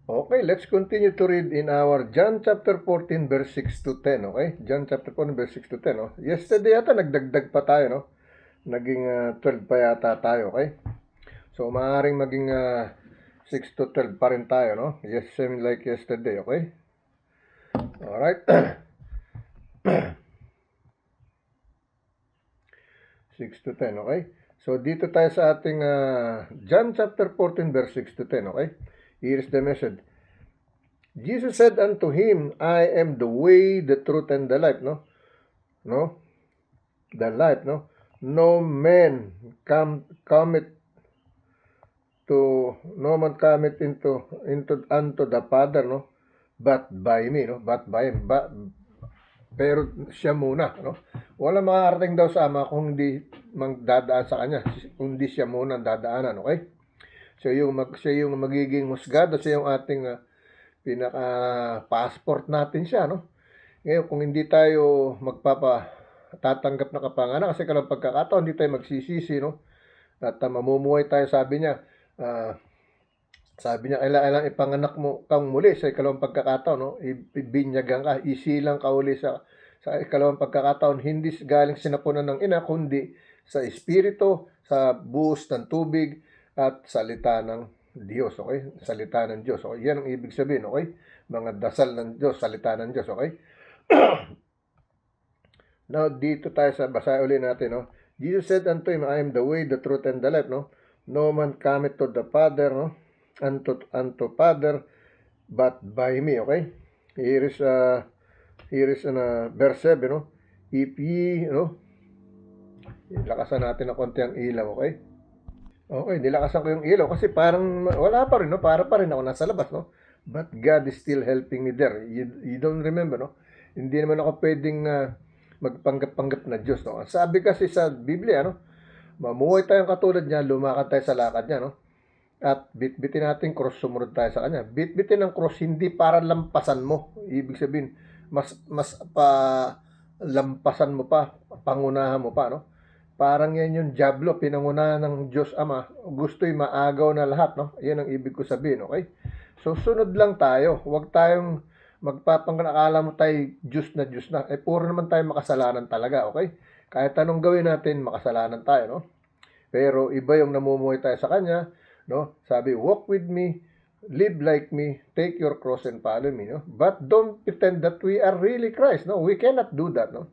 Okay, let's continue to read in our John chapter 14 verse 6 to 10, okay? John chapter 14 verse 6 to 10, no? Yesterday yata nagdagdag pa tayo, no? Naging 12 pa yata tayo, okay? So, maaaring maging 6 to 12 pa rin tayo, no? Yes, same like yesterday, okay? Alright. 6 to 10, okay? So, dito tayo sa ating John chapter 14 verse 6 to 10, okay? Here is the message. Jesus said unto him, I am the way, the truth, and the life, no? No? The life, no? No man cometh unto the Father, no? But by me, no? But by him. Pero siya muna, no? Wala makakarating daw sa Ama kung hindi magdadaan sa kanya, kundi siya muna ang dadaanan, okay? Siya yung magiging musgado, siya yung ating pinaka-passport natin siya, no? Ngayon, kung hindi tayo tatanggap na kapanganak, kasi kalang pagkakataon, hindi tayo magsisisi, no? At mamumuhay tayo, sabi niya, kailangan ipanganak mo kang muli sa ikalawang pagkakataon, no? Ibinyagan ka, isilang ka uli sa ikalawang pagkakataon, hindi galing sinapunan ng ina, kundi sa espiritu, sa buhos ng tubig, at salita ng Diyos, okay? Salita ng Diyos, okay? Yan ang ibig sabihin, okay? Mga dasal ng Diyos, salita ng Diyos, okay? Now, dito tayo sa basa uli natin, no? Jesus said unto him, I am the way, the truth, and the life, no? No man cometh to the Father, no? Unto Father, but by me, okay? Here is verse 7, no? If ye, no? Lakasan natin ng konti ang ilaw, okay? Okay, nilakasan ko yung ilaw kasi parang wala pa rin, no? Para pa rin ako nasa labas, no? But God is still helping me there. You don't remember, no? Hindi naman ako pwedeng magpanggap-panggap na Diyos, no? Sabi kasi sa Biblia, no? Mamuhay tayong katulad niya, lumakad tayo sa lakad niya, no? At bitbitin natin cross, sumunod tayo sa kanya. Bitbitin ng cross hindi para lampasan mo. Ibig sabihin, mas lampasan mo pa, pangunahan mo pa, no? Parang yan yung Diablo, pinangunahan ng Diyos Ama, gusto'y maagaw na lahat, no? Yan ang ibig ko sabihin, okay? So, sunod lang tayo. Huwag tayong akala mo tayo Diyos na Diyos na. Puro naman tayo makasalanan talaga, okay? Kahit anong gawin natin, makasalanan tayo, no? Pero iba yung namumuhay tayo sa Kanya, no? Sabi, walk with me, live like me, take your cross and follow me, no? But don't pretend that we are really Christ, no? We cannot do that, no?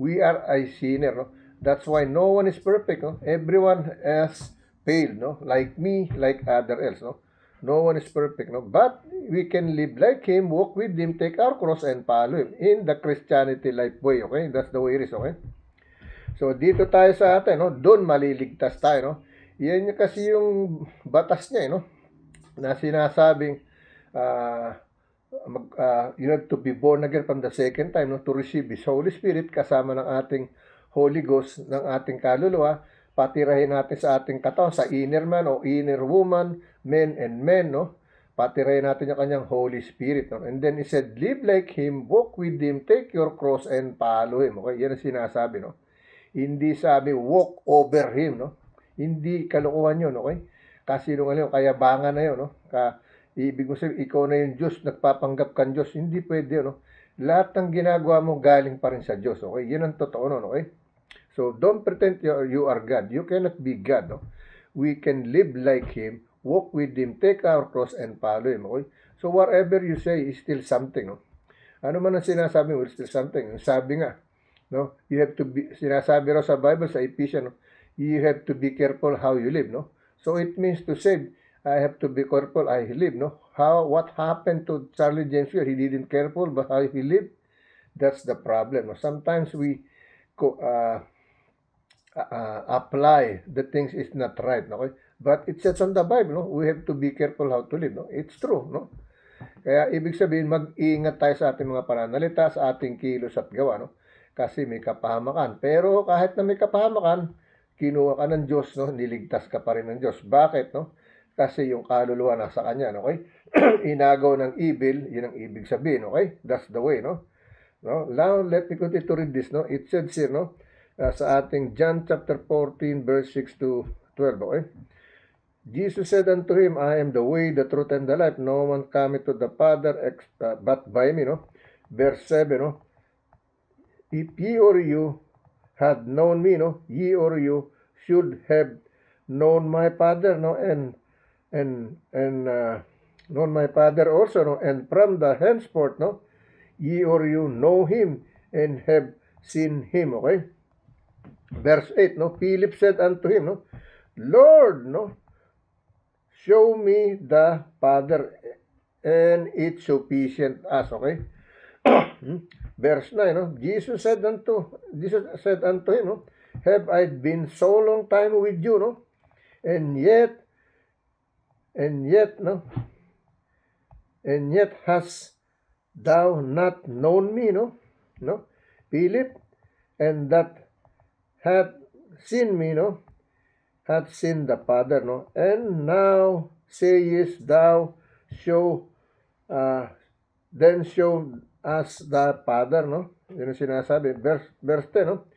We are a sinner, no? That's why no one is perfect, no? Everyone has failed, no? Like me, like other else, no? No one is perfect, no? But we can live like Him, walk with Him, take our cross, and follow Him in the Christianity life way, okay? That's the way it is, okay? So, dito tayo sa atin, no? Doon maliligtas tayo, no? Yan kasi yung batas niya, no? Na sinasabing, you have to be born again from the second time, no? To receive His Holy Spirit kasama ng ating Holy Ghost ng ating kaluluwa, patirahin natin sa ating katawan, sa inner man o inner woman, men and men, no? Patirahin natin yung kanyang Holy Spirit, no? And then he said, live like Him, walk with Him, take your cross and follow Him. Okay, yan ang sinasabi, no? Hindi sabi, walk over Him, no? Hindi kalokohan yun, okay? Kasi nung kayabangan na yun, no? Ibig mo sabihin, ikaw na yung Diyos, nagpapanggap kang Diyos. Hindi pwede, no? Lahat ng ginagawa mo galing pa rin sa Diyos, okay? Yun ang totoo nun, okay? So, don't pretend you are God. You cannot be God, no? We can live like Him, walk with Him, take our cross, and follow Him, okay? So, whatever you say is still something, no? Ano man ang sinasabi mo, is still something. Sabi nga, no? You have to be, sinasabi raw sa Bible, sa Ephesians, no? You have to be careful how you live, no? So, it means to say, I have to be careful how I live, no? What happened to Charlie James here? He didn't careful but how he lived. That's the problem, no? Sometimes we apply the things is not right, okay? But it says on the Bible, no? We have to be careful how to live, no? It's true, no? Kaya ibig sabihin, mag-iingat tayo sa ating mga pananalita, sa ating kilos at gawa, no? Kasi may kapahamakan. Pero kahit na may kapahamakan, kinuha ka ng Diyos, no? Niligtas ka pa rin ng Diyos. Bakit, no? Kasi yung kaluluwa nasa Kanya, no? Okay? Inagaw ng evil, yun ang ibig sabihin, okay? That's the way, no? No? Now, let me continue to read this, no? It says here, no? Sa ating John chapter 14, verse 6 to 12, okay? Jesus said unto him, I am the way, the truth, and the life. No one cometh to the Father but by me. No? Verse 7, no? If ye or you had known me, no, ye or you should have known my Father, no, and known my Father also, no, and from the henceforth, no, ye or you know him and have seen him. Okay. Verse 8, no, Philip said unto him, no, Lord, no, show me the Father, and it's sufficient us. Okay. Verse 9, no? Jesus said unto him, no? Have I been so long time with you, no? And yet, no? And yet hast thou not known me, no? No? Philip, and that hath seen me, no? Hath seen the Father, no? And now sayest thou, then show us the Father, no? Yun ang sinasabi. Verse 10, no?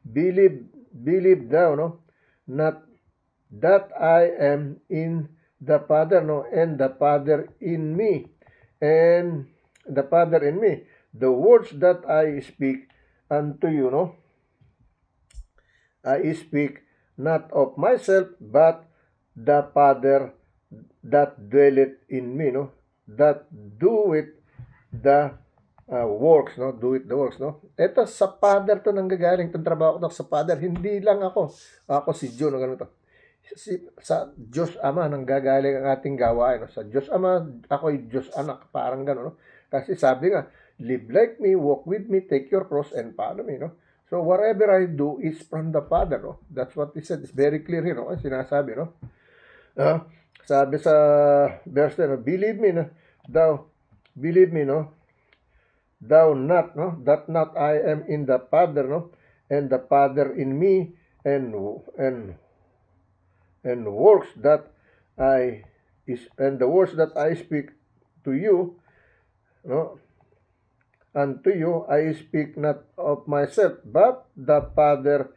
Believe thou, no? Not that I am in the Father, no? And the Father in me. And the Father in me. The words that I speak unto you, no? I speak not of myself, but the Father that dwelleth in me, no? That doeth the works, no? Do it the works, no? Ito, sa Father to nanggagaling itong trabaho ko sa Father. Hindi lang ako. Ako si John, no? Ganito. Sa Diyos Ama nanggagaling ang ating gawain, no? Sa Diyos Ama, ako'y Diyos Anak. Parang gano'n, no? Kasi sabi nga, live like me, walk with me, take your cross, and follow me, no? So, whatever I do is from the Father, no? That's what he said. It's very clear here, no? Sinasabi, no? Sabi sa verse 10, no? Believe me, no? Thou not, no? That not I am in the Father, no? And the Father in me, and works that the words that I speak to you, no? Unto you I speak not of myself, but the Father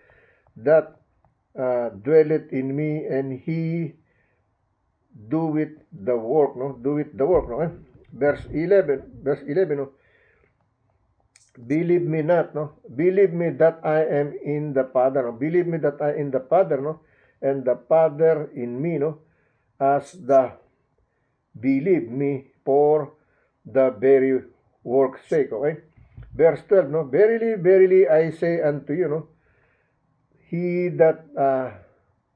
that dwelleth in me, and he doeth the work, no? Doeth the work, no? Verse 11, no? Believe me not, no? Believe me that I am in the Father, no? Believe me that I am in the Father, no? And the Father in me, no? As the believe me for the very work's sake, okay? Verse 12, no? Verily, verily, I say unto you, no? He that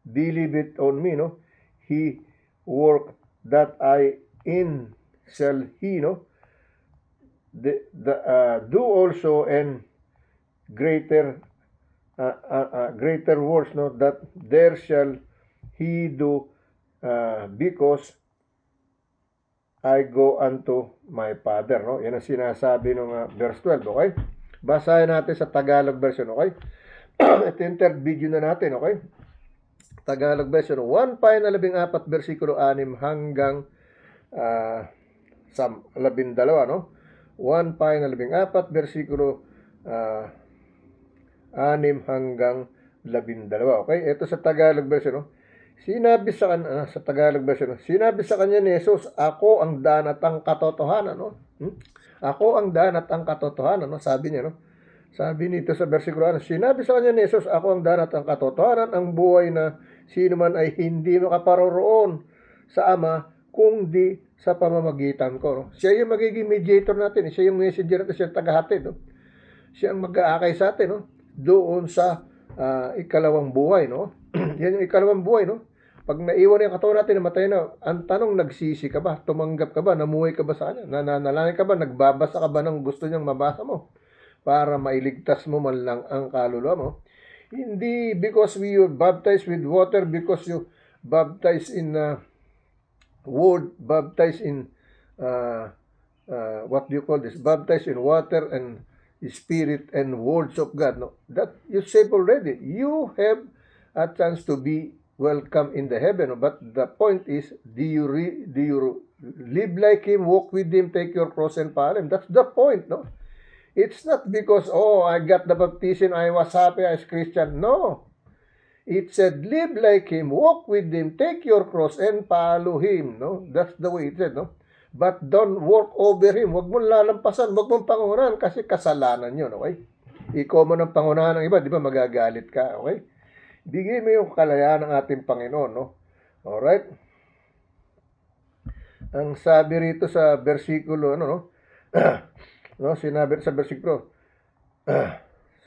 believeth on me, no? He work that I in shall he, no? Do also, and greater works, no? That there shall he do, because I go unto my Father, no? Yan ang sinasabi ng verse 12, okay? Basahin natin sa Tagalog version, okay? Ito yung third video na natin, okay? Tagalog version, 1 na 14, versikulo 6 hanggang 12, no? 1 na 14, versikulo 6 hanggang 12, okay? Ito sa Tagalog version, no? Sinabi sa Tagalog version, sinabi sa kanya ni Jesus, ako ang daan at ang katotohanan, no? Ako ang daan at ang katotohanan, no? Sabi niya, no? Sabi nito sa versikulo 6, sinabi sa kanya ni Jesus, ako ang daan at ang katotohanan, ang buhay na sino man ay hindi makaparoroon sa Ama kung di sa pamamagitan ko, no? Siya yung magiging mediator natin, siya yung messenger natin, siya yung tagahatid, no? Siya ang mag-aakay sa atin, no? Doon sa ikalawang buhay, no? Yan yung ikalawang buhay, no? Pag naiwan yung katawan natin, namatay na, ang tanong, nagsisi ka ba? Tumanggap ka ba? Namuhay ka ba sa kanya? Nananalangin ka ba? Nagbabasa ka ba ng gusto niyang mabasa mo? Para mailigtas mo man lang ang kaluluwa mo. Hindi because we were baptized with water, because you baptized in word, baptized in what do you call this? Baptized in water and Spirit and words of God. No, that you saved already. You have a chance to be welcome in the heaven. But the point is, do you live like Him, walk with Him, take your cross and follow Him? That's the point, no? It's not because, oh, I got the baptism, I was happy as Christian. No. It said, live like Him, walk with Him, take your cross and follow Him. No? That's the way it said. No? But don't walk over Him. Huwag mong lalampasan, huwag mong pangunahan kasi kasalanan yun. Okay? Ikaw mo ng pangunahan ng iba, di ba magagalit ka. Okay? Bigay mo yung kalayaan ng ating Panginoon. No? Alright? Ang sabi rito sa versikulo, no, sinabi sa versikulo,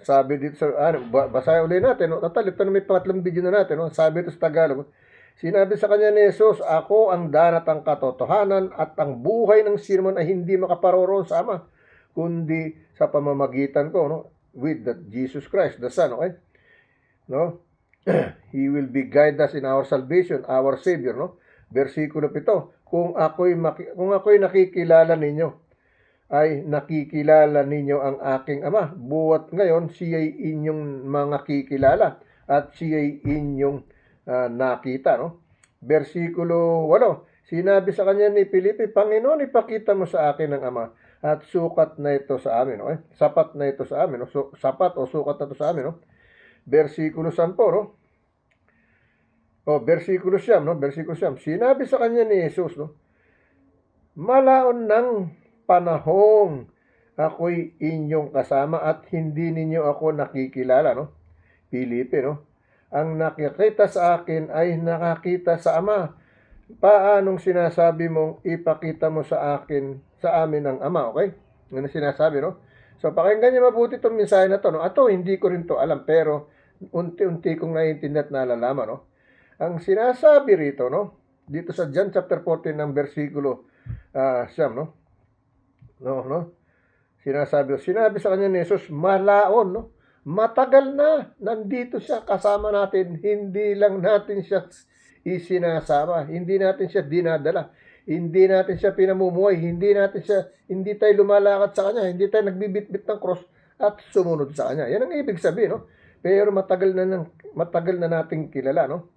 sabi dito sa, basahin ulit natin, no? Total, ito na may pangatlong video na natin, no? Sabi dito sa Tagalog, sinabi sa kanya ni Jesus, ako ang daan at ang katotohanan at ang buhay ng sino man ay hindi makaparoroon sa Ama, kundi sa pamamagitan ko, no? With Jesus Christ, the Son, okay? No? He will be guide us in our salvation, our Savior, no? Versikulo 7, kung ako'y nakikilala ninyo, ay nakikilala ninyo ang aking Ama. Buhat ngayon, siya'y inyong mga kikilala at siya'y inyong nakita. No? Versikulo 8, sinabi sa kanya ni Felipe, Panginoon, ipakita mo sa akin ang Ama at sukat na ito sa amin. Okay? Sapat na ito sa amin. No? Sapat o sukat na ito sa amin. No? Versikulo 10, no? Versikulo 9, no? Versikulo 9, sinabi sa kanya ni Jesus, no? Malaon ng panahong ako'y inyong kasama at hindi ninyo ako nakikilala, no? Filipe, no? Ang nakikita sa akin ay nakakita sa Ama. Paanong sinasabi mong ipakita mo sa amin ang Ama, okay? Ano sinasabi, no? So, pakinggan niyo mabuti itong mensahe na to, no? Ato, hindi ko rin to alam, pero unti-unti kong naiintindihan at nalalaman, no? Ang sinasabi rito, no? Dito sa John chapter 14 ng versikulo siyam, no? Sinabi sa kanya ni Jesus, malaon, no? Matagal na, nandito siya, kasama natin, hindi lang natin siya isinasama, hindi natin siya dinadala, hindi natin siya pinamumuhay, hindi tayo lumalakad sa kanya, hindi tayo nagbibitbit ng cross at sumunod sa kanya. Yan ang ibig sabihin, no? Pero matagal na nating kilala, no?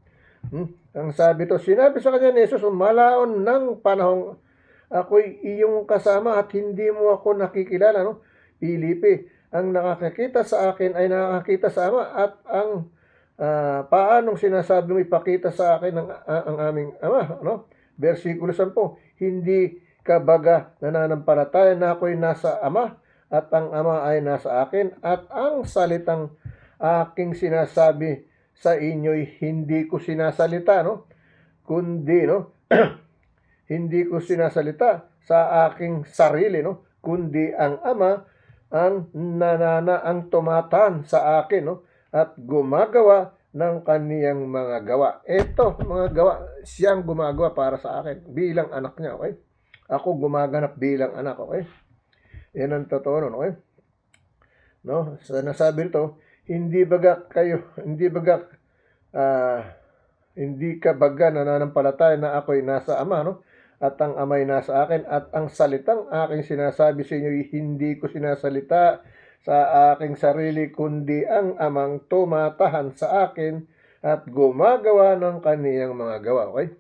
Ang sabi to, sinabi sa kanya ni Jesus, malaon ng panahong ako'y iyong kasama at hindi mo ako nakikilala, no? Filipe, ang nakakakita sa akin ay nakakita sa Ama at ang paanong sinasabi mo ipakita sa akin ang aming Ama, no? Versikulo 10, hindi ka baga nananampalataya na ako'y nasa Ama at ang Ama ay nasa akin at ang salitang aking sinasabi sa inyo'y hindi ko sinasalita, no? Kundi, no? Hindi ko sinasalita sa aking sarili, no? Kundi ang Ama ang ang tumatan sa akin, no? At gumagawa ng kaniyang mga gawa. Ito, mga gawa, siyang gumagawa para sa akin bilang anak niya, okay? Ako gumaganap bilang anak, okay? Yan ang totoo nun, okay? No? So, nasabi ito, hindi ka baga nananampalataya na ako'y nasa Ama, no? At ang Ama'y nasa akin, at ang salitang aking sinasabi sa inyo, hindi ko sinasalita sa aking sarili, kundi ang Amang tumatahan sa akin at gumagawa ng kaniyang mga gawa. Okay?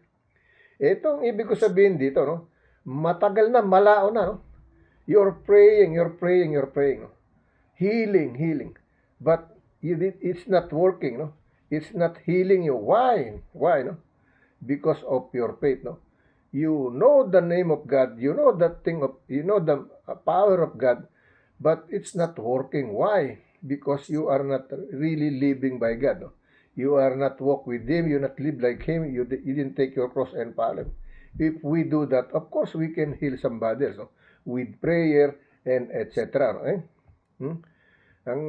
Itong ibig ko sabihin dito, no? Matagal na, malao na, no? You're praying. No? Healing. But it's not working, no? It's not healing you. Why? No? Because of your faith, no? You know the name of God, you know the power of God, but it's not working. Why? Because you are not really living by God. No? You are not walk with Him, you not live like Him, you didn't take your cross and follow Him. If we do that, of course, we can heal somebody else, no? With prayer and etc. No? Ang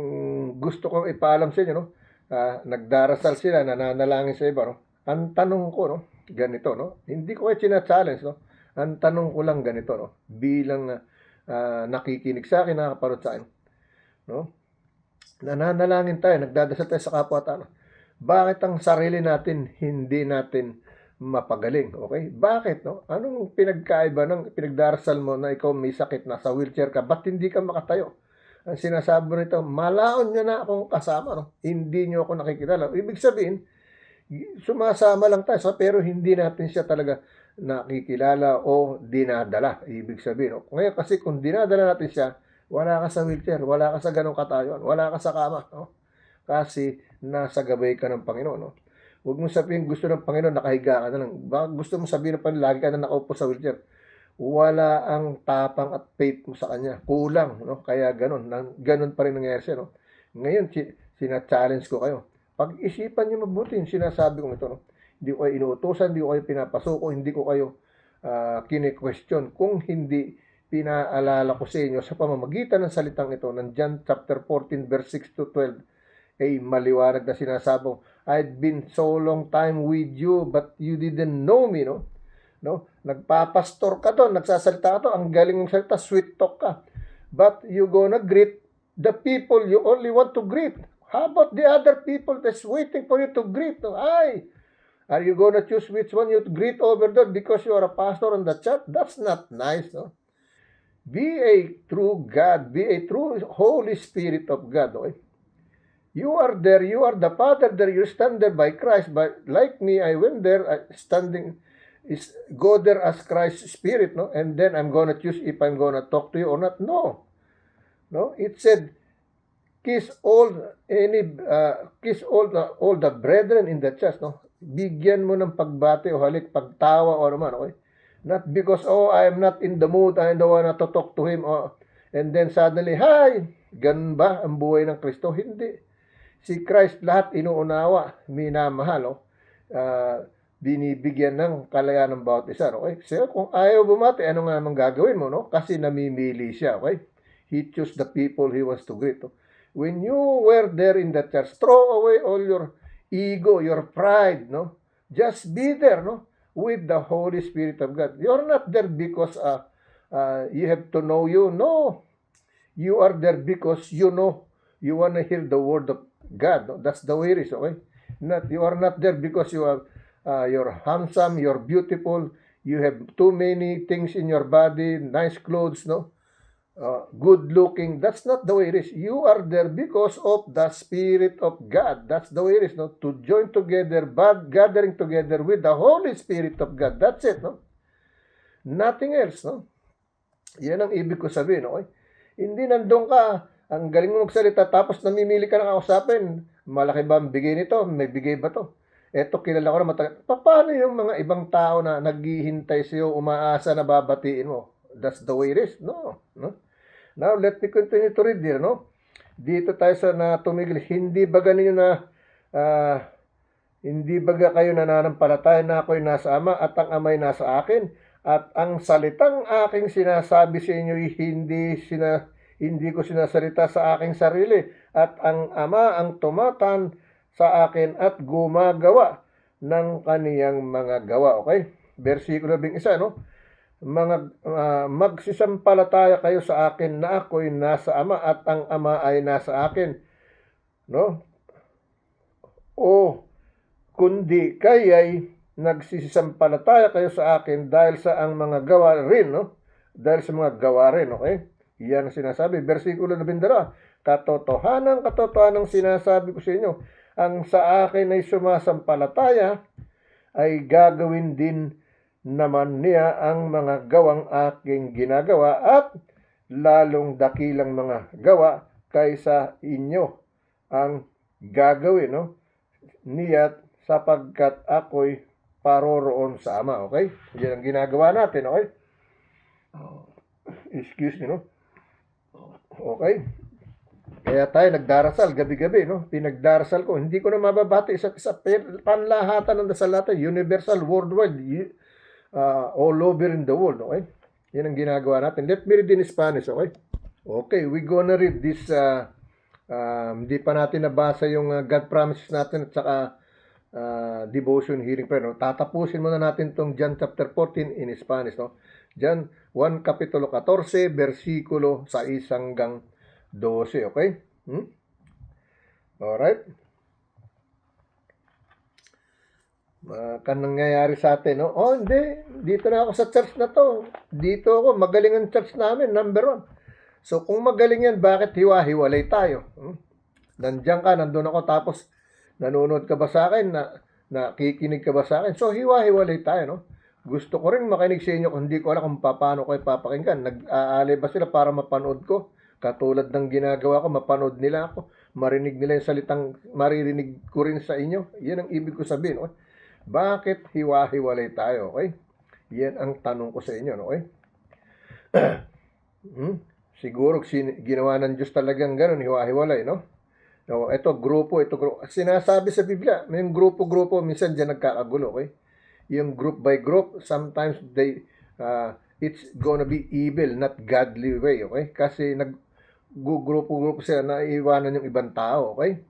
gusto kong ipaalam sa inyo, no? Nagdarasal sila, nananalangin sa iba, no? Ang tanong ko, no? Ganito, no? Hindi ko kayo challenge, no? Ang tanong ko lang ganito, no? Bilang nakikinig sa akin, nakakaparod sa akin, no? Nananalangin tayo, nagdadasal tayo sa kapwa-tao. Bakit ang sarili natin hindi natin mapagaling? Okay? Bakit, no? Anong pinagkaiba ng pinagdarasal mo na ikaw may sakit, nasa wheelchair ka, ba't hindi ka makatayo? Ang sinasabi mo nito, malaon nyo na akong kasama, no? Hindi nyo ako nakikilala. Ibig sabihin, sumasama lang tayo, pero hindi natin siya talaga nakikilala o dinadala. Ibig sabihin, no? Ngayon kasi kung dinadala natin siya, wala ka sa wheelchair, wala ka sa ganong katayuan, wala ka sa kama, no? Kasi nasa gabay ka ng Panginoon, no? Huwag mong sabihin gusto ng Panginoon, nakahiga ka na lang. Baka gusto mong sabihin ng Panginoon, lagi ka na nakaupo sa wheelchair. Wala ang tapang at faith mo sa Kanya. Kulang, no? Kaya ganun. Ganun pa rin nangyayari siya, no? Ngayon, sina-challenge ko kayo. Pag-isipan niyo mabuti yung sinasabi kong ito, no? Hindi ko kayo inuutosan, hindi ko kayo pinapasuko, hindi ko kayo kine-question. Kung hindi pinaalala ko sa inyo sa pamamagitan ng salitang ito, ng John chapter 14, verse 6 to 12, ay maliwanag na sinasabong, I've been so long time with you, but you didn't know me, no? No? Nagpapastor ka doon, nagsasalita ka doon, ang galing mong salita, sweet talk ka. But you gonna greet the people you only want to greet. How about the other people that's waiting for you to greet? No? Ay, are you gonna choose which one you to greet over there because you are a pastor on the church? That's not nice, no? Be a true God, be a true Holy Spirit of God, okay? You are there, you are the Father there, you stand there by Christ, but like me, I went there, go there as Christ's Spirit, no? And then I'm gonna choose if I'm gonna talk to you or not. No. No? It said, kiss all the brethren in the church, no? Bigyan mo ng pagbati o halik, pagtawa o naman, okay? Not because, I am not in the mood, I don't wanna to talk to him, and then suddenly, hi! Ganun ba ang buhay ng Kristo? Hindi. Si Christ lahat inuunawa, minamahal, binibigyan ng kalayaan ng bawat isa, okay? So, kung ayaw bumati, ano nga naman gagawin mo, no? Kasi namimili siya, okay? He chose the people he wants to greet, no? When you were there in the church, throw away all your ego, your pride, no? Just be there, no? With the Holy Spirit of God. You're not there because you have to know you. No. You are there because you know you want to hear the word of God. No? That's the way it is, okay? You are not there because you're handsome, you're beautiful, you have too many things in your body, nice clothes, no? Good looking. That's not the way it is. You are there because of the Spirit of God. That's the way it is, no? To join together, gathering together with the Holy Spirit of God. That's it, no? Nothing else, no? Yan ang ibig ko sabihin, okay? Hindi nandun ka, ang galing mo magsalita, tapos namimili ka ng kausapin. Malaki ba ang bigay nito? May bigay ba to? Eto, kilala ko na matagal. Paano yung mga ibang tao na naghihintay sa'yo, umaasa na babatiin mo? That's the way it is? No. Now, let me continue to read here, no? Dito tayo sa tumigil. Hindi baga ninyo hindi baga kayo nananampalataya na ako'y nasa Ama at ang Ama'y nasa akin? At ang salitang aking sinasabi sa inyo hindi ko sinasalita sa aking sarili. At ang Ama ang tumatan sa akin at gumagawa ng kaniyang mga gawa. Okay? Versikulo 11, no? Magsisampalataya kayo sa akin na ako'y nasa Ama at ang Ama ay nasa akin, no? O kundi kaya'y nagsisisampalataya kayo sa akin dahil sa ang mga gawa rin, no? Dahil sa mga gawa rin, okay? Yan ang sinasabi. Versikulo 12, katotohanan sinasabi ko sa inyo, ang sa akin ay sumasampalataya ay gagawin din naman niya ang mga gawang aking ginagawa at lalong dakilang mga gawa kaysa inyo ang gagawin, no? Niya sapagkat ako'y paroroon sa Ama, okay? Yan ang ginagawa natin, okay? Excuse me, no? Okay? Kaya tayo nagdarasal gabi-gabi, no? Pinagdarasal ko. Hindi ko na mababati sa panlahatan ng dasal natin. Universal, worldwide, all over in the world, okay? Yan ang ginagawa natin. Let me read in Spanish, okay? Okay, we gonna read this. Hindi pa natin nabasa yung God promises natin at saka devotion hearing prayer, no? Tatapusin muna natin tong John chapter 14 in Spanish, no? John 1 kapitulo 14 versikulo 6 hanggang 12, okay? Alright? Nangyayari sa atin, no? Hindi. Dito na ako sa church na to. Dito ako. Magaling ang church namin. Number 1. So, kung magaling yan, bakit hiwa-hiwalay tayo? Nandiyan ka, nandun ako, tapos nanonood ka ba sa akin? Nakikinig ka ba sa akin? So, hiwa-hiwalay tayo, no? Gusto ko rin makinig sa inyo kung hindi ko alam kung paano ko papakinggan. Nag-aalay ba sila para mapanood ko? Katulad ng ginagawa ko, mapanood nila ako. marinig nila yung salitang maririnig ko rin sa inyo. Yan ang ibig ko sabihin. Okay? Bakit hiwa-hiwalay tayo? Okay? Yan ang tanong ko sa inyo. Okay? Siguro ginawa ng Diyos talagang ganun, hiwa-hiwalay, no? No, ito grupo. Sinasabi sa Biblia, may grupo-grupo, minsan diyan nagkakagulo, okay? Yung group by group, sometimes it's gonna be evil, not godly way, okay? Kasi grupo-grupo sila, naiiwanan yung ibang tao, okay?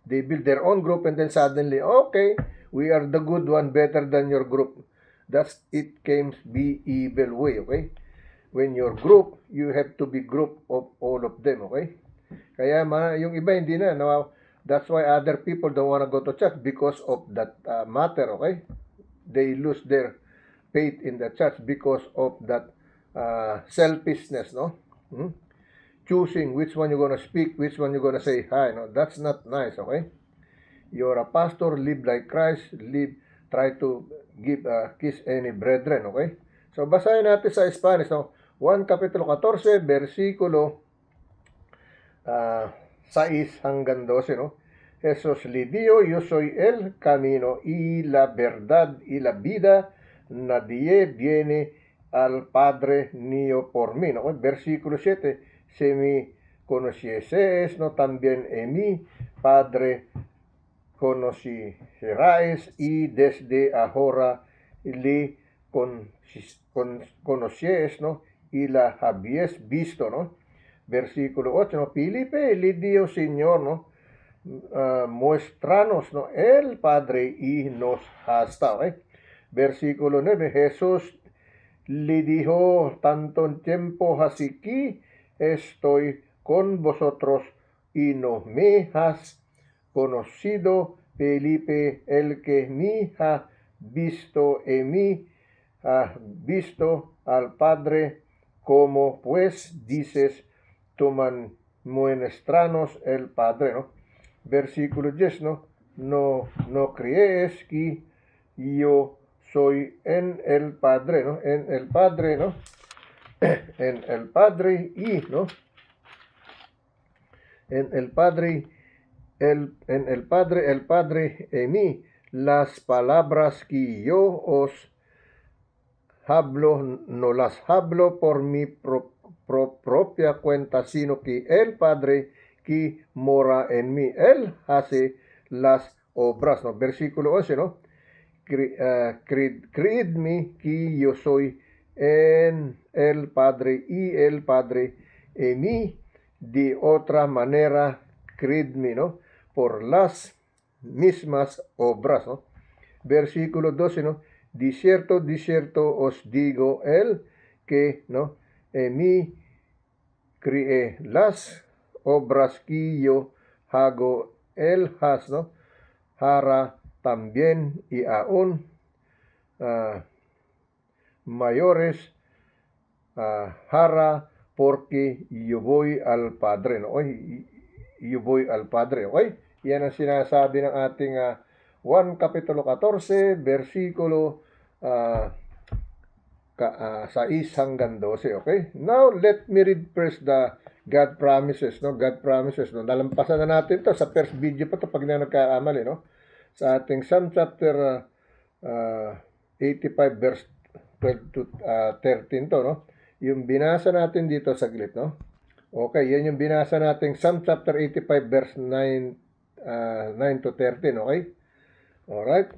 They build their own group and then suddenly, okay, we are the good one, better than your group. It can be evil way, okay? When your group, you have to be group of all of them, okay? Kaya yung iba hindi na. No? That's why other people don't want to go to church because of that matter, okay? They lose their faith in the church because of that selfishness, no? Choosing which one you're gonna speak, which one you're gonna say hi, no? That's not nice, okay? You're a pastor, live like Christ, try to kiss any brethren, okay? So, basahin natin sa Spanish, no? 1 Kapitulo 14, versikulo 6 hanggang 12, no? Jesús le dijo, yo soy el camino y la verdad y la vida, nadie viene al Padre ni por mí, ¿no? Versículo 7, si me conocieses, ¿no? También en mi Padre conoceráis y desde ahora le conocieis, ¿no? Y la habéis visto, ¿no? Versículo 8, ¿no? Filipe le dijo, Señor, ¿no? Muéstranos, ¿no? El Padre y nos hasta, ¿eh? Versículo 9, Jesús le dijo, tanto tiempo así que estoy con vosotros y no me has conocido, Felipe, el que me ha visto en mí, ha visto al Padre. Como pues dices, toman muestranos el Padre, ¿no? Versículo 10, ¿no? No crees que yo soy en el Padre, ¿no? En el Padre, ¿no? En el Padre y, ¿no? En el Padre, el Padre en mí, las palabras que yo os hablo, no las hablo por mi propia cuenta, sino que el Padre que mora en mí, Él hace las obras, ¿no? Versículo 11, ¿no? Creedme que yo soy en el Padre y el Padre en mí, de otra manera, creedme, ¿no? Por las mismas obras, ¿no? Versículo 12, ¿no? De cierto os digo, el que, ¿no? En mí cree las obras que yo hago, él has, ¿no? Hará también y aún mayores hará porque yo voy al Padre, ¿no? Yo voy al Padre, okay? Yan ang sinasabi ng ating 1 Kapitulo 14, versikulo 6 hanggang 12, okay? Now, let me read first the God promises, no? God promises, no? Nalampasan na natin to sa first video pa to pag na nagkakamali, no? Sa ating Psalm chapter 85 verse 12 to 13 to, no? Yung binasa natin dito saglit, no? Okay, yan yung binasa nating Psalm chapter 85 verse 9 to 13, okay? Alright?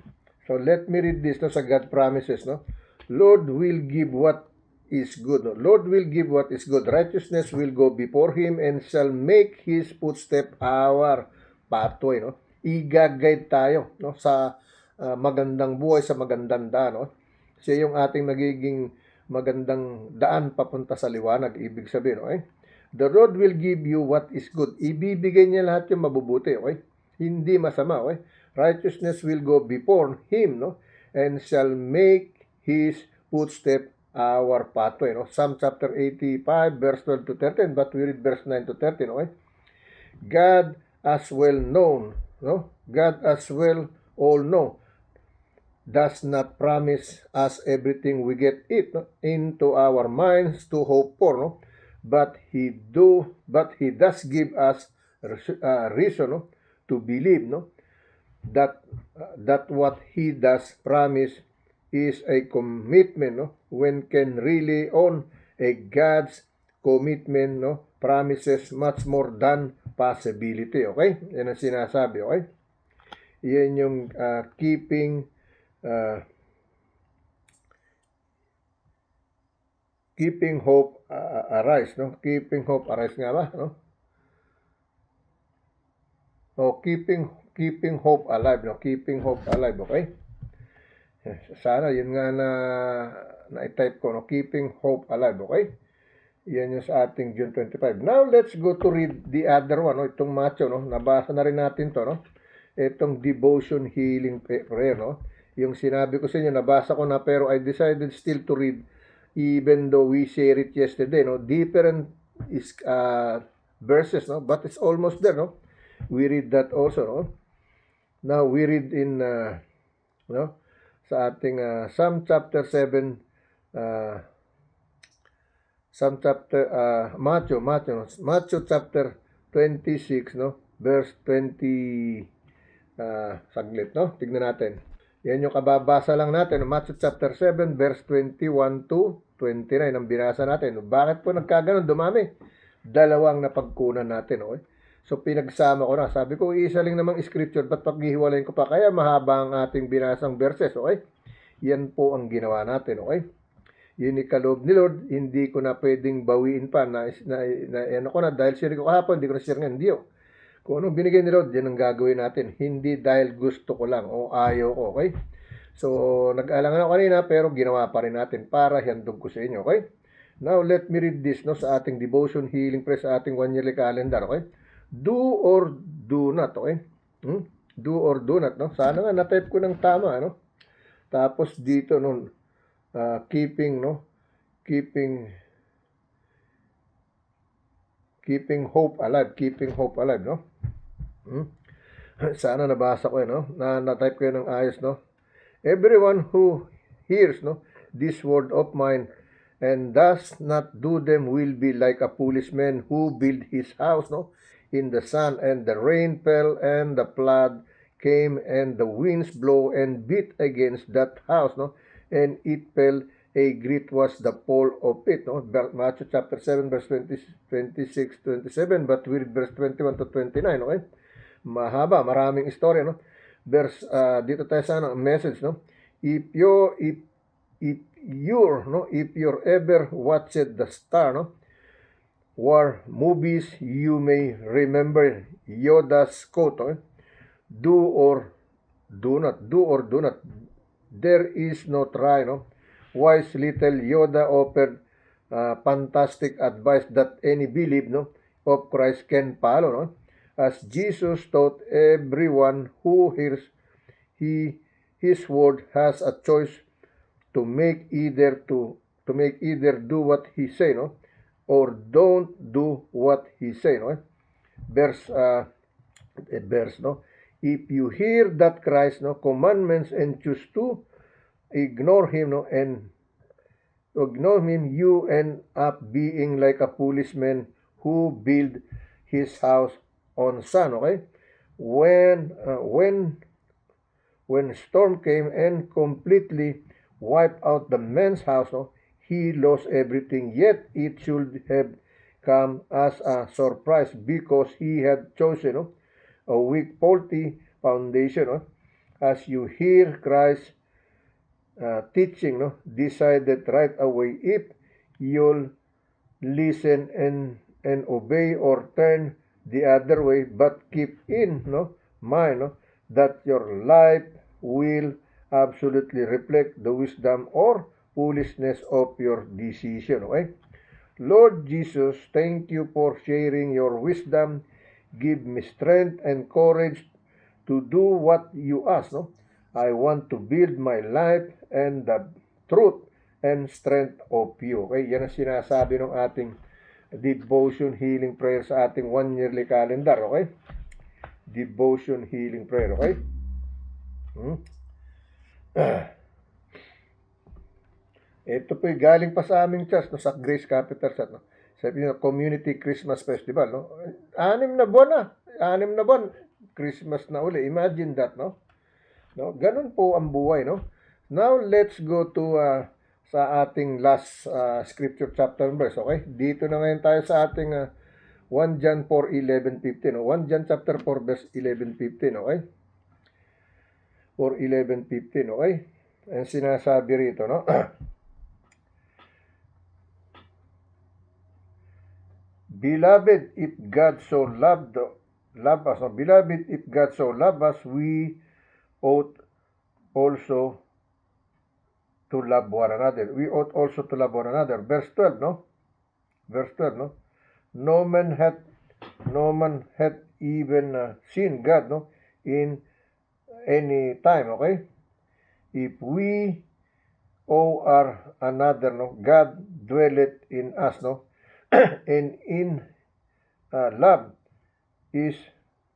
So, let me read this, no, sa God promises, no? Lord will give what is good. No? Lord will give what is good. Righteousness will go before Him and shall make His footstep our pathway, no? I-guide tayo, no? Sa magandang buhay, sa magandang daan, no? Siya yung ating nagiging magandang daan papunta sa liwanag, ibig sabihin, okay? The Lord will give you what is good. Ibibigay niya lahat yung mabubuti, okay? Hindi masama, okay? Righteousness will go before Him, no? And shall make His footstep our pathway, no? Psalm chapter 85, verse 12 to 13, but we read verse 9 to 13, okay? God as well known, no? God as well all know, does not promise us everything we get it, no? Into our minds to hope for, no? But He does give us reason, no, to believe, no, that what he does promise is a commitment, no, when can rely on a God's commitment, no, promises much more than possibility. Okay, yan ang sinasabi. Okay, yan yung keeping hope arise, no, keeping hope arise nga ba, no, o keeping hope alive, no, keeping hope alive. Okay, sana yun nga na-type ko, no, keeping hope alive. Okay, yan yung sa ating June 25. Now, let's go to read the other one, no? Itong Matthew, no? Nabasa na rin natin to, no? Itong devotion healing prayer, no? Yung sinabi ko sa inyo, nabasa ko na, pero I decided still to read, even though we share it yesterday, no? Different verses, no? But it's almost there, no? We read that also, no? Now, we read in, no? Sa ating Psalm chapter 7, Matthew chapter 26, no, verse 20, saglit, no, tignan natin. Yan yung kababasa lang natin, Matthew chapter 7, verse 21 to 29, ang binasa natin. Bakit po nagkaganon? Dumami. Dalawang napagkunan natin, okay? So, pinagsama ko na. Sabi ko, isa lang namang scripture, ba't paghihiwalayin ko pa? Kaya mahaba ang ating binasang verses, okay? Yan po ang ginawa natin, okay? Yun ni kaloob ni Lord, hindi ko na pwedeng bawiin pa ano ko na, dahil share ko kahapon, hindi ko na share ngayon, hindi. Kung anong binigay ni Lord, yan ang gagawin natin. Hindi dahil gusto ko lang o ayaw ko, okay? So, nag-alangan ako kanina, pero ginawa pa rin natin para handog ko sa inyo, okay? Now, let me read this, no, sa ating devotion healing prayer sa ating 1-yearly calendar, okay? Do or do not, okay? Do or do not, no? Sana nga, na-type ko ng tama, no? Tapos dito, no, keeping hope alive, no? Sana nabasa ko, no? Na-type ko ng ayos, no? Everyone who hears, no, this word of mine and does not do them will be like a foolish man who built his house, no, in the sun, and the rain fell and the flood came and the winds blow and beat against that house, no, and it fell, a great was the fall of it, no? Matthew chapter 7, verse 26, 27, but we read verse 21 to 29, okay? Mahaba, maraming istorya, no? Verse, dito tayo sa message, no? If you're ever watched the star, no, war movies, you may remember Yoda's quote, okay? Do or do not. There is no try, no? Wise little Yoda offered fantastic advice that any belief, no, of Christ can follow, no? As Jesus taught, everyone who hears his word has a choice to make either do what he say, no, or don't do what he say, no? Verse, no? If you hear that Christ, no, commandments and choose to ignore him, no, and ignore him, you end up being like a foolish man who built his house on sand, okay? When storm came and completely wiped out the man's house, no, he lost everything, yet it should have come as a surprise because he had chosen, no, a weak, faulty foundation, no? As you hear Christ teaching, no, decided right away if you'll listen and obey or turn the other way, but keep in, no, mind, no, that your life will absolutely reflect the wisdom or foolishness of your decision, okay? Lord Jesus, thank you for sharing your wisdom. Give me strength and courage to do what you ask, no? I want to build my life and the truth and strength of you. Okay, yan ang sinasabi ng ating devotion healing prayer sa ating 1-yearly calendar, okay? Devotion healing prayer, okay? Ito po'y galing pa sa aming church, no, sa Grace Capital Church, no? Sabi nyo, Community Christmas Festival, no? 6 na buwan na. 6 na buwan, Christmas na uli. Imagine that, no? No? Ganun po ang buhay, no? Now, let's go to sa ating last scripture chapter and verse, okay? Dito na ngayon tayo sa ating 1 John 4, 11, 15, no? 1 John chapter 4, verse 11, 15, okay? 4, 11, 15, okay? Ang sinasabi rito, no? Beloved, if God so loved us, no? Beloved, if God so loved us, we ought also to love one another. We ought also to love one another. Verse 12, no? Verse 12, no? No man hath even seen God, no? In any time, okay? If we owe another, no? God dwelleth in us, no? And in love is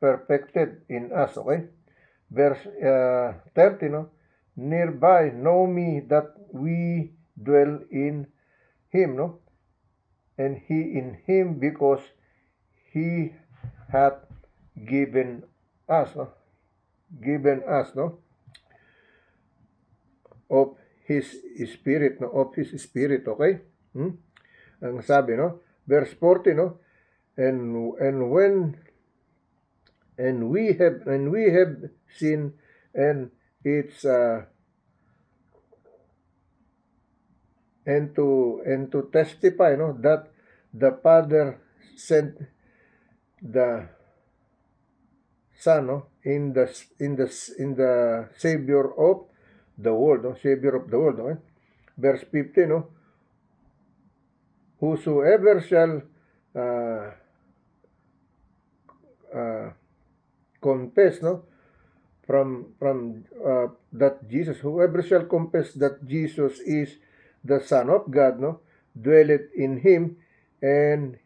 perfected in us, okay? Verse 30, no? Nearby know me that we dwell in him, no? And he in him, because he hath given us, no? Given us, no? Of his spirit, no? Of his spirit, okay? Ang sabi, no? Verse 40, no? And we have seen, and it's and to testify, no, that the Father sent the Son, no, in the Savior of the world, no, Savior of the world, no. Verse 15, no, whosoever shall confess, no, from that Jesus, whoever shall confess that Jesus is the Son of God, no, dwelleth in him, and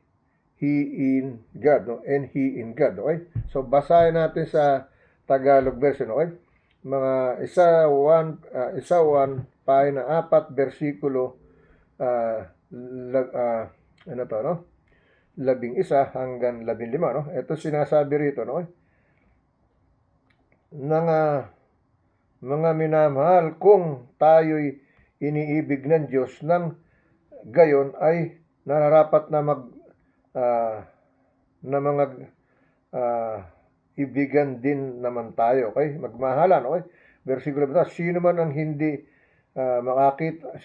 he in God, no, and he in God, okay? So basahin natin sa Tagalog version, okay? Mga isa 1 pahina 4 bersikulo ano to, no? 11 hanggang 15, no? Ito sinasabi rito, no? Mga minamahal, kung tayo'y iniibig ng Diyos, nang gayon ay nararapat na mga ibigan din naman tayo, okay? Magmahalan, okay? Versikulo 1, sino man hindi nakakita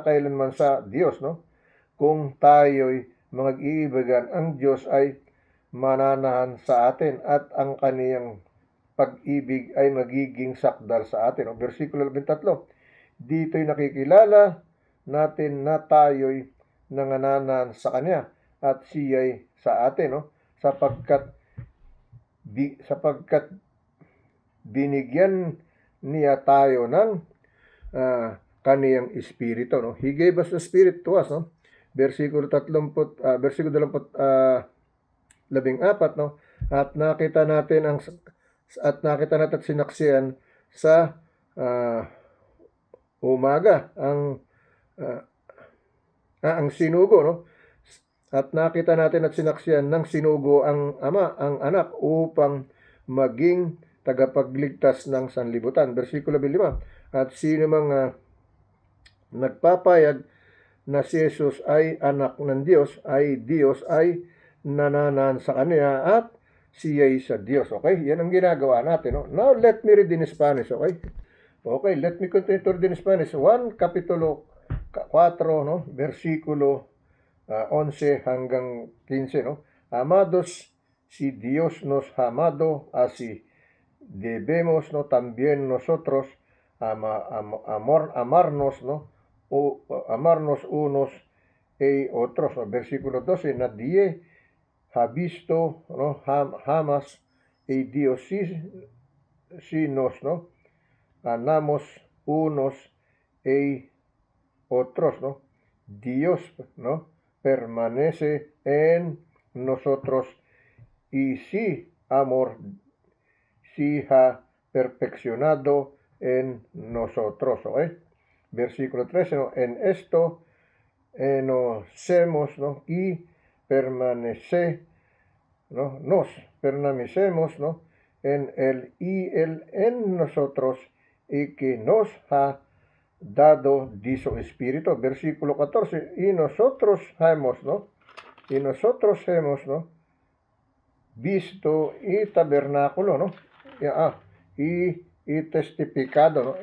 kailanman sa Diyos, no? Kung tayo'y mag-iibigan, ang Diyos ay mananahan sa atin, at ang kaniyang pag-ibig ay magiging sakdal sa atin. Versikulo 13, dito'y nakikilala natin na tayo'y nangananan sa Kanya, at siya'y sa atin, no? Sapagkat binigyan niya tayo ng kaniyang espiritu, no? He gave us the Spirit to us, no? Versikulo 14, no? At nakita natin at sinaksihan sa umaga ang sinugo, no? At nakita natin at sinaksihan ng sinugo ang Ama, ang Anak, upang maging tagapagligtas ng sanlibutan. Versikulo 15, at sino mang nagpapayag na si Jesus ay anak ng Diyos, ay nananan sa Kanya, at siya'y sa Diyos. Okay? Yan ang ginagawa natin, no? Now, let me read in Spanish, okay? Okay, let me continue to read in Spanish. 1 Kapitulo 4, no? Versikulo 11 hanggang 15, no? Amados, si Dios nos ha amado, así debemos, no, también nosotros amarnos, no, o amarnos unos y otros, no? Versículo 12, nadie ha visto, no, jamás y Dios si nos, no, amamos unos y otros, no, Dios, no, permanece en nosotros, y si amor si ha perfeccionado en nosotros, ¿eh? Versículo 13, ¿no? En esto enocemos, ¿no? Y permanece, ¿no? Nos permanecemos, ¿no? En él y él en nosotros, y que nos ha dado dicho Espíritu. Versículo 14, y nosotros hemos, ¿no? Y nosotros hemos, ¿no? Visto y tabernáculo, ¿no? Y testificado, ¿no?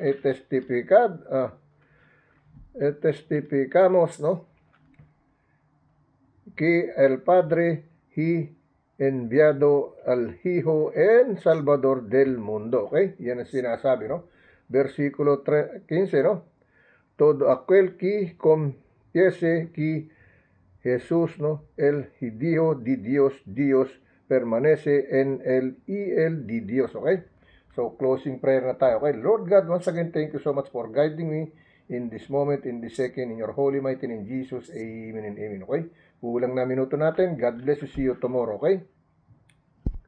Testificamos, ¿no? Que el Padre y enviado al Hijo en Salvador del mundo. Okay? Yan ang sinasabi, no? Versikulo 15, no? Todo aquel que confiese que Jesús, ¿no? El Hijo de Dios, Dios permanece en él y él de Dios. Okay? So, closing prayer na tayo. Okay? Lord God, once again, thank you so much for guiding me in this moment, in this second, in your holy mighty name, Jesus. Amen and amen. Okay? Kulang na minuto natin. God bless you. See you tomorrow. Okay?